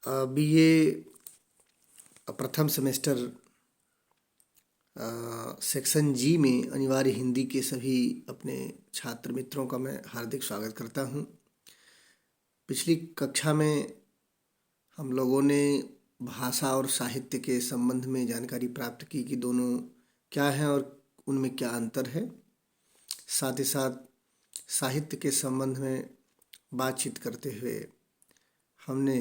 BA प्रथम semester section जी में अनिवार्य हिंदी के सभी अपने छात्र मित्रों का मैं हार्दिक स्वागत करता हूं। पिछली कक्षा में हम लोगों ने भाषा और साहित्य के संबंध में जानकारी प्राप्त की कि दोनों क्या हैं और उनमें क्या अंतर है। साथ ही साथ साहित्य के संबंध में बातचीत करते हुए हमने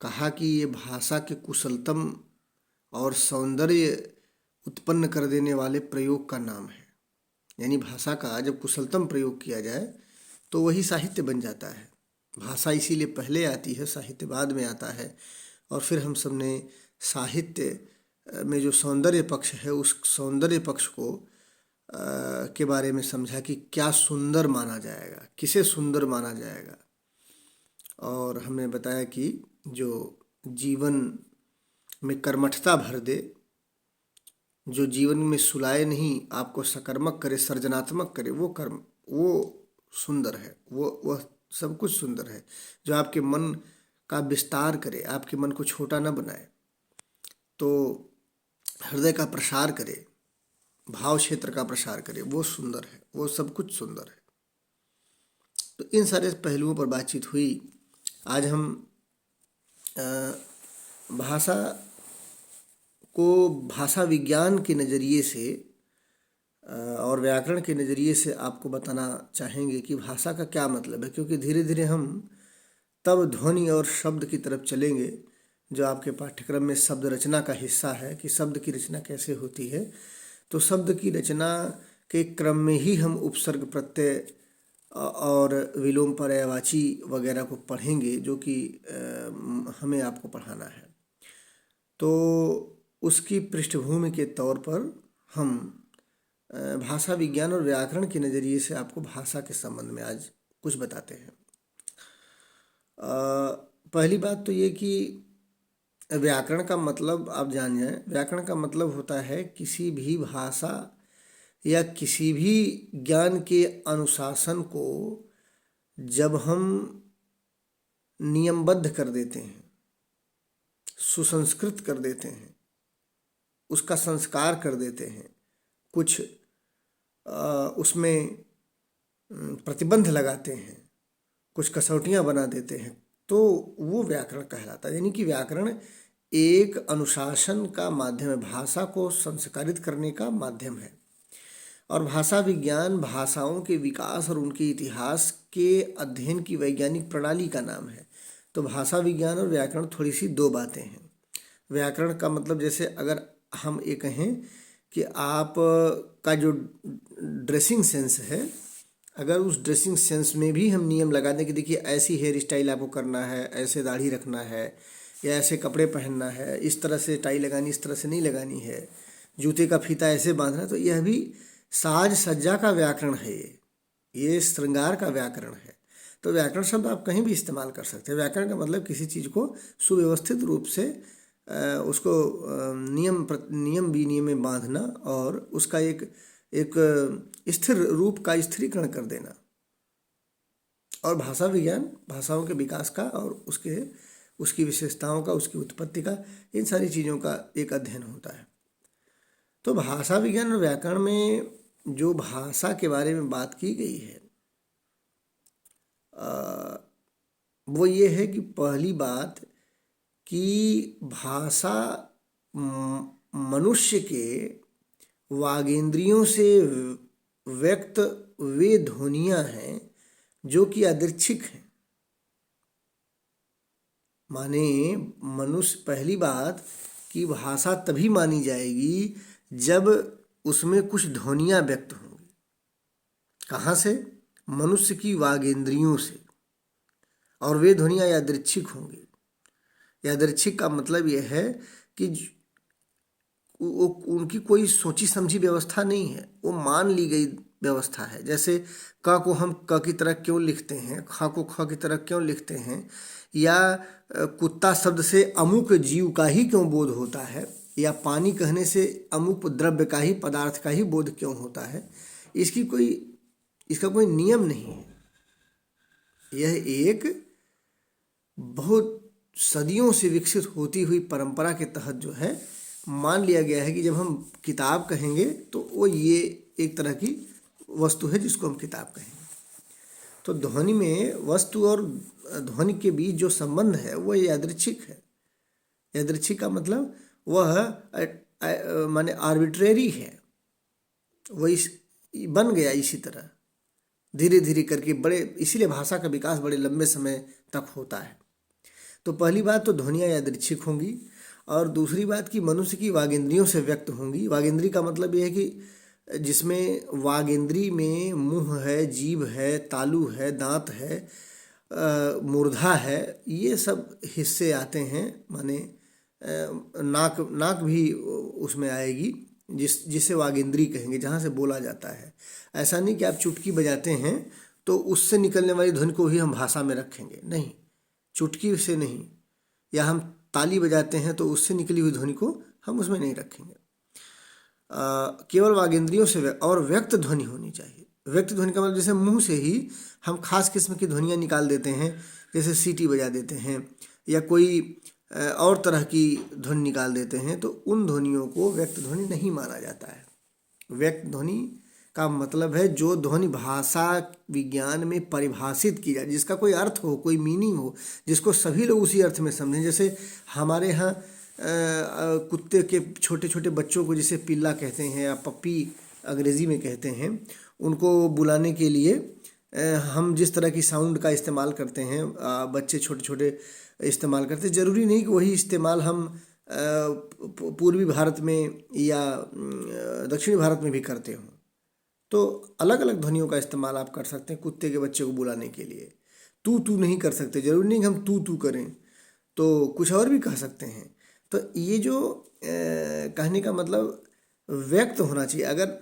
कहा कि ये भाषा के कुशलतम और सौंदर्य उत्पन्न कर देने वाले प्रयोग का नाम है। यानी भाषा का जब कुशलतम प्रयोग किया जाए तो वही साहित्य बन जाता है। भाषा इसीलिए पहले आती है, साहित्य बाद में आता है। और फिर हम सब ने साहित्य में जो सौंदर्य पक्ष है उस सौंदर्य पक्ष को के बारे में समझा कि क्या सुंदर माना जाएगा, किसे सुंदर माना जाएगा। और हमने बताया कि जो जीवन में कर्मठता भर दे, जो जीवन में सुलाए नहीं, आपको सकर्मक करे, सृजनात्मक करे, वो कर्म वो सुंदर है। वह सब कुछ सुंदर है। जो आपके मन का विस्तार करे, आपके मन को छोटा न बनाए, तो हृदय का प्रसार करे, भाव क्षेत्र का प्रसार करे, वो सुंदर है। वो सब कुछ सुंदर है। तो इन सारे पहलुओं पर बातचीत हुई। आज हम भाषा को भाषा विज्ञान के नज़रिए से और व्याकरण के नज़रिए से आपको बताना चाहेंगे कि भाषा का क्या मतलब है। क्योंकि धीरे धीरे हम तब ध्वनि और शब्द की तरफ चलेंगे जो आपके पाठ्यक्रम में शब्द रचना का हिस्सा है, कि शब्द की रचना कैसे होती है। तो शब्द की रचना के क्रम में ही हम उपसर्ग, प्रत्यय और विलोम, पर्यायवाची वगैरह को पढ़ेंगे, जो कि हमें आपको पढ़ाना है। तो उसकी पृष्ठभूमि के तौर पर हम भाषा विज्ञान और व्याकरण के नज़रिए से आपको भाषा के संबंध में आज कुछ बताते हैं। पहली बात तो ये कि व्याकरण का मतलब आप जान जाएं। व्याकरण का मतलब होता है किसी भी भाषा या किसी भी ज्ञान के अनुशासन को जब हम नियमबद्ध कर देते हैं, सुसंस्कृत कर देते हैं, उसका संस्कार कर देते हैं, कुछ उसमें प्रतिबंध लगाते हैं, कुछ कसौटियाँ बना देते हैं, तो वो व्याकरण कहलाता है। यानी कि व्याकरण एक अनुशासन का माध्यम है, भाषा को संस्कारित करने का माध्यम है। और भाषा विज्ञान भाषाओं के विकास और उनके इतिहास के अध्ययन की वैज्ञानिक प्रणाली का नाम है। तो भाषा विज्ञान और व्याकरण थोड़ी सी दो बातें हैं। व्याकरण का मतलब, जैसे अगर हम ये कहें कि आप का जो ड्रेसिंग सेंस है, अगर उस ड्रेसिंग सेंस में भी हम नियम लगा दें कि देखिए ऐसी हेयर स्टाइल आपको करना है, ऐसे दाढ़ी रखना है, या ऐसे कपड़े पहनना है, इस तरह से टाई लगानी, इस तरह से नहीं लगानी है, जूते का फीता ऐसे बांधना है, तो यह भी साज सज्जा का व्याकरण है। ये श्रृंगार का व्याकरण है। तो व्याकरण शब्द आप कहीं भी इस्तेमाल कर सकते हैं। व्याकरण का मतलब किसी चीज़ को सुव्यवस्थित रूप से उसको नियम विनियम में बांधना और उसका एक स्थिर रूप का स्थिरीकरण कर देना। और भाषा विज्ञान भाषाओं के विकास का और उसकी विशेषताओं का, उसकी उत्पत्ति का, इन सारी चीज़ों का एक अध्ययन होता है। तो भाषा विज्ञान और व्याकरण में जो भाषा के बारे में बात की गई है वो ये है कि पहली बात कि भाषा मनुष्य के वागेंद्रियों से व्यक्त वे ध्वनियाँ हैं जो कि यादृच्छिक हैं। माने मनुष्य, पहली बात कि भाषा तभी मानी जाएगी जब उसमें कुछ ध्वनियाँ व्यक्त होंगी। कहाँ से? मनुष्य की वागेंद्रियों से। और वे ध्वनियाँ यादृच्छिक होंगी। यादृच्छिक का मतलब यह है कि उनकी कोई सोची समझी व्यवस्था नहीं है, वो मान ली गई व्यवस्था है। जैसे क को हम क की तरह क्यों लिखते हैं, ख को ख की तरह क्यों लिखते हैं, या कुत्ता शब्द से अमुक जीव का ही क्यों बोध होता है, या पानी कहने से अमुक द्रव्य का ही, पदार्थ का ही बोध क्यों होता है, इसका कोई नियम नहीं है। यह एक बहुत सदियों से विकसित होती हुई परंपरा के तहत जो है मान लिया गया है कि जब हम किताब कहेंगे तो वो ये एक तरह की वस्तु है जिसको हम किताब कहेंगे। तो ध्वनि में वस्तु और ध्वनि के बीच जो संबंध है वह यादृच्छिक है। यादृच्छिक का मतलब वह माने आर्बिट्रेरी है, वह बन गया इसी तरह धीरे धीरे करके बड़े, इसीलिए भाषा का विकास बड़े लंबे समय तक होता है। तो पहली बात तो ध्वनियाँ यादृच्छिक होंगी, और दूसरी बात कि मनुष्य की वागेंद्रियों से व्यक्त होंगी। वागेंद्री का मतलब यह है कि जिसमें वागेंद्री में मुंह है, जीभ है, तालु है, दांत है, मूर्धा है, ये सब हिस्से आते हैं। माने नाक भी उसमें आएगी, जिसे वागेंद्री कहेंगे, जहाँ से बोला जाता है। ऐसा नहीं कि आप चुटकी बजाते हैं तो उससे निकलने वाली ध्वनि को ही हम भाषा में रखेंगे, नहीं, चुटकी से नहीं। या हम ताली बजाते हैं तो उससे निकली हुई ध्वनि को हम उसमें नहीं रखेंगे। केवल वागेंद्रियों से और व्यक्त ध्वनि होनी चाहिए। व्यक्त ध्वनि का मतलब जैसे मुंह से ही हम खास किस्म की ध्वनियाँ निकाल देते हैं, जैसे सीटी बजा देते हैं या कोई और तरह की ध्वनि निकाल देते हैं, तो उन ध्वनियों को व्यक्त ध्वनि नहीं माना जाता है। व्यक्त ध्वनि का मतलब है जो ध्वनि भाषा विज्ञान में परिभाषित की जाए, जिसका कोई अर्थ हो, कोई मीनिंग हो, जिसको सभी लोग उसी अर्थ में समझें। जैसे हमारे यहाँ कुत्ते के छोटे छोटे बच्चों को जिसे पिल्ला कहते हैं या पप्पी अंग्रेज़ी में कहते हैं, उनको बुलाने के लिए हम जिस तरह की साउंड का इस्तेमाल करते हैं, बच्चे छोटे छोटे इस्तेमाल करते हैं। ज़रूरी नहीं कि वही इस्तेमाल हम पूर्वी भारत में या दक्षिणी भारत में भी करते हों। तो अलग अलग ध्वनियों का इस्तेमाल आप कर सकते हैं कुत्ते के बच्चे को बुलाने के लिए। तू तू नहीं कर सकते, जरूरी नहीं कि हम तू तू करें, तो कुछ और भी कह सकते हैं। तो ये जो कहने का मतलब व्यक्त होना चाहिए। अगर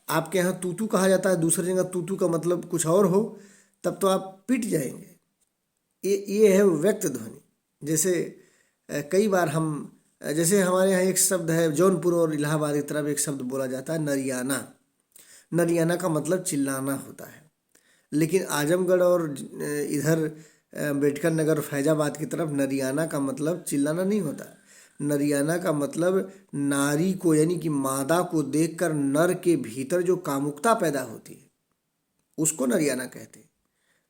आपके यहाँ तू तू कहा जाता है, दूसरी जगह तू तू का मतलब कुछ और हो, तब तो आप पिट जाएंगे। ये है व्यक्त ध्वनि। जैसे कई बार हम, जैसे हमारे यहाँ एक शब्द है, जौनपुर और इलाहाबाद की तरफ एक शब्द बोला जाता है नरियाना। नरियाना का मतलब चिल्लाना होता है, लेकिन आजमगढ़ और इधर अम्बेडकर नगर फैजाबाद की तरफ नरियाना का मतलब चिल्लाना नहीं होता। नरियाना का मतलब नारी को, यानी कि मादा को देखकर नर के भीतर जो कामुकता पैदा होती है उसको नरियाना कहते हैं।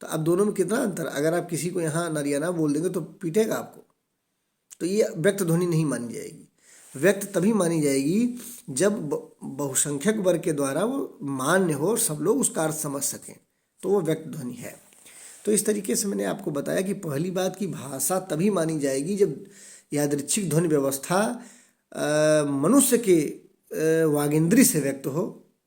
तो अब दोनों में कितना अंतर। अगर आप किसी को यहाँ नरियाना बोल देंगे तो पीटेगा आपको, तो ये व्यक्त ध्वनि नहीं मानी जाएगी। व्यक्त तभी मानी जाएगी जब बहुसंख्यक वर्ग के द्वारा वो मान्य हो और सब लोग उसका अर्थ समझ सकें, तो वो व्यक्त ध्वनि है। तो इस तरीके से मैंने आपको बताया कि पहली बात की भाषा तभी मानी जाएगी जब यादृच्छिक ध्वनि व्यवस्था मनुष्य के वागेंद्री से व्यक्त हो।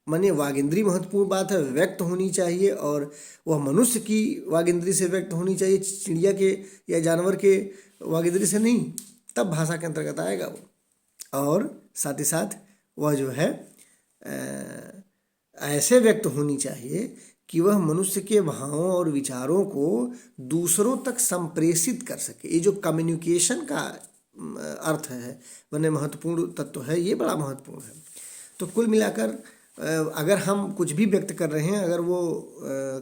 माने वागेंद्री महत्वपूर्ण बात है, व्यक्त होनी चाहिए, और वह मनुष्य की वागेंद्री से व्यक्त होनी चाहिए, चिड़िया के या जानवर के वागेंद्री से नहीं, तब भाषा के अंतर्गत आएगा वो। और साथ ही साथ वह जो है ऐसे व्यक्त होनी चाहिए कि वह मनुष्य के भावों और विचारों को दूसरों तक संप्रेषित कर सके। ये जो कम्युनिकेशन का अर्थ है, वह महत्वपूर्ण तत्व है, ये बड़ा महत्वपूर्ण है। तो कुल मिलाकर अगर हम कुछ भी व्यक्त कर रहे हैं, अगर वो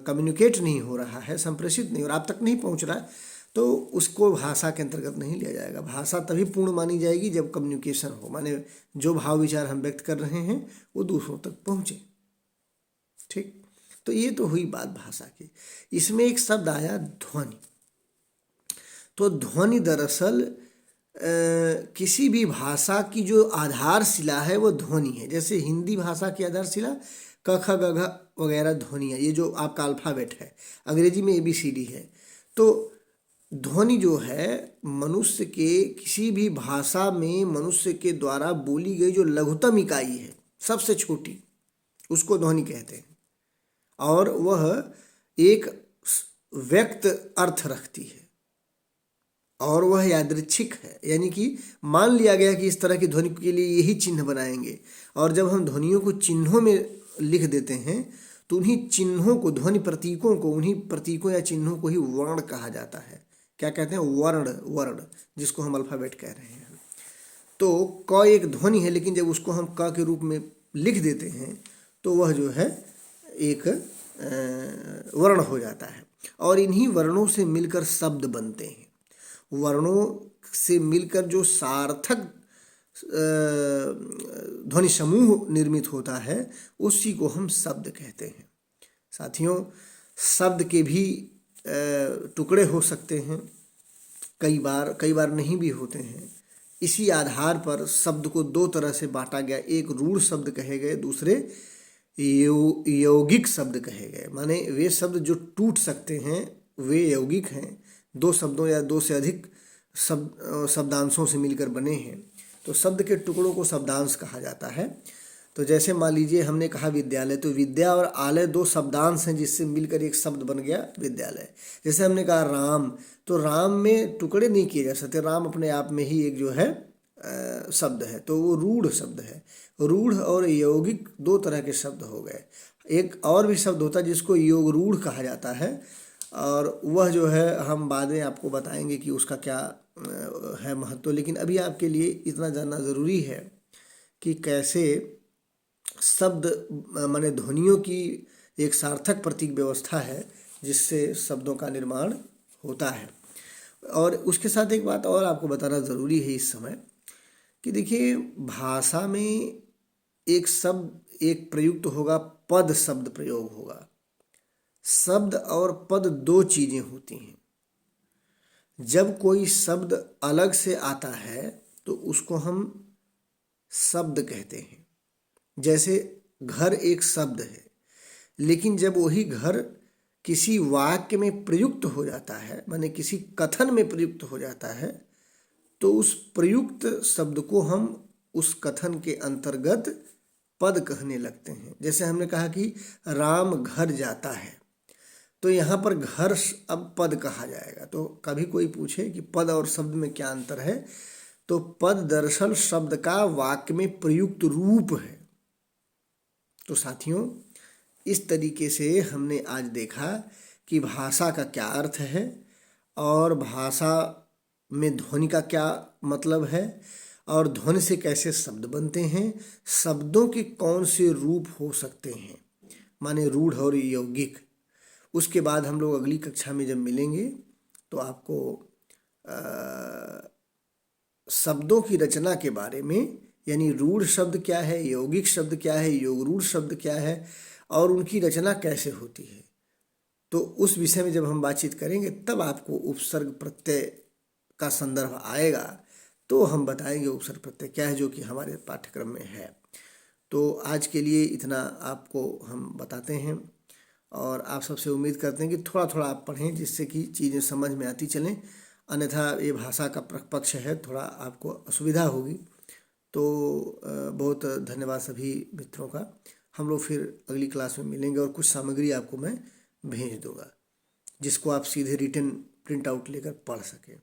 कम्युनिकेट नहीं हो रहा है, संप्रेषित नहीं हो रहा, आप तक नहीं पहुंच रहा है, तो उसको भाषा के अंतर्गत नहीं लिया जाएगा। भाषा तभी पूर्ण मानी जाएगी जब कम्युनिकेशन हो, माने जो भाव विचार हम व्यक्त कर रहे हैं वो दूसरों तक पहुँचे। ठीक, तो ये तो हुई बात भाषा की। इसमें एक शब्द आया ध्वनि। तो ध्वनि दरअसल किसी भी भाषा की जो आधारशिला है वो ध्वनि है। जैसे हिंदी भाषा की आधारशिला क ख ग घ वगैरह ध्वनि है, ये जो आपका अल्फ़ाबेट है। अंग्रेजी में ABCD है। तो ध्वनि जो है मनुष्य के किसी भी भाषा में मनुष्य के द्वारा बोली गई जो लघुतम इकाई है, सबसे छोटी, उसको ध्वनि कहते हैं, और वह एक व्यक्त अर्थ रखती है, और वह यादृच्छिक है। यानी कि मान लिया गया कि इस तरह की ध्वनि के लिए यही चिन्ह बनाएंगे, और जब हम ध्वनियों को चिन्हों में लिख देते हैं तो उन्हीं चिन्हों को, ध्वनि प्रतीकों को, उन्हीं प्रतीकों या चिन्हों को ही वर्ण कहा जाता है। क्या कहते हैं? वर्ण, जिसको हम अल्फ़ाबेट कह रहे हैं। तो क एक ध्वनि है, लेकिन जब उसको हम क के रूप में लिख देते हैं तो वह जो है एक वर्ण हो जाता है, और इन्हीं वर्णों से मिलकर शब्द बनते हैं। वर्णों से मिलकर जो सार्थक ध्वनि समूह निर्मित होता है उसी को हम शब्द कहते हैं। साथियों, शब्द के भी टुकड़े हो सकते हैं, कई बार नहीं भी होते हैं। इसी आधार पर शब्द को दो तरह से बांटा गया, एक रूढ़ शब्द कहे गए, दूसरे यौगिक शब्द कहे गए। माने वे शब्द जो टूट सकते हैं वे यौगिक हैं, दो शब्दों या दो से अधिक शब्दांशों से मिलकर बने हैं। तो शब्द के टुकड़ों को शब्दांश कहा जाता है। तो जैसे मान लीजिए हमने कहा विद्यालय, तो विद्या और आलय दो शब्दांश हैं जिससे मिलकर एक शब्द बन गया विद्यालय। जैसे हमने कहा राम, तो राम में टुकड़े नहीं किए जा सकते, राम अपने आप में ही एक जो है शब्द है, तो वो रूढ़ शब्द है। रूढ़ और यौगिक दो तरह के शब्द हो गए। एक और भी शब्द होता है जिसको योग रूढ़ कहा जाता है, और वह जो है हम बाद में आपको बताएंगे कि उसका क्या है महत्व। लेकिन अभी आपके लिए इतना जानना ज़रूरी है कि कैसे शब्द माने ध्वनियों की एक सार्थक प्रतीक व्यवस्था है जिससे शब्दों का निर्माण होता है। और उसके साथ एक बात और आपको बताना ज़रूरी है इस समय कि देखिए, भाषा में एक शब्द एक प्रयुक्त होगा, पद शब्द प्रयोग होगा। शब्द और पद दो चीज़ें होती हैं। जब कोई शब्द अलग से आता है तो उसको हम शब्द कहते हैं। जैसे घर एक शब्द है, लेकिन जब वही घर किसी वाक्य में प्रयुक्त हो जाता है, माने किसी कथन में प्रयुक्त हो जाता है, तो उस प्रयुक्त शब्द को हम उस कथन के अंतर्गत पद कहने लगते हैं। जैसे हमने कहा कि राम घर जाता है, तो यहाँ पर घर अब पद कहा जाएगा। तो कभी कोई पूछे कि पद और शब्द में क्या अंतर है, तो पद दरअसल शब्द का वाक्य में प्रयुक्त रूप है। तो साथियों, इस तरीके से हमने आज देखा कि भाषा का क्या अर्थ है और भाषा में ध्वनि का क्या मतलब है, और ध्वनि से कैसे शब्द बनते हैं, शब्दों के कौन से रूप हो सकते हैं, माने रूढ़ और यौगिक। उसके बाद हम लोग अगली कक्षा में जब मिलेंगे तो आपको शब्दों की रचना के बारे में, यानी रूढ़ शब्द क्या है, यौगिक शब्द क्या है, योग रूढ़ शब्द क्या है, और उनकी रचना कैसे होती है, तो उस विषय में जब हम बातचीत करेंगे तब आपको उपसर्ग प्रत्यय का संदर्भ आएगा, तो हम बताएंगे उपसर्ग प्रत्यय क्या है, जो कि हमारे पाठ्यक्रम में है। तो आज के लिए इतना आपको हम बताते हैं, और आप सबसे उम्मीद करते हैं कि थोड़ा थोड़ा आप पढ़ें जिससे कि चीज़ें समझ में आती चलें। अन्यथा ये भाषा का पक्ष है, थोड़ा आपको असुविधा होगी। तो बहुत धन्यवाद सभी मित्रों का। हम लोग फिर अगली क्लास में मिलेंगे और कुछ सामग्री आपको मैं भेज दूंगा जिसको आप सीधे रिटन प्रिंट आउट लेकर पढ़ सकें।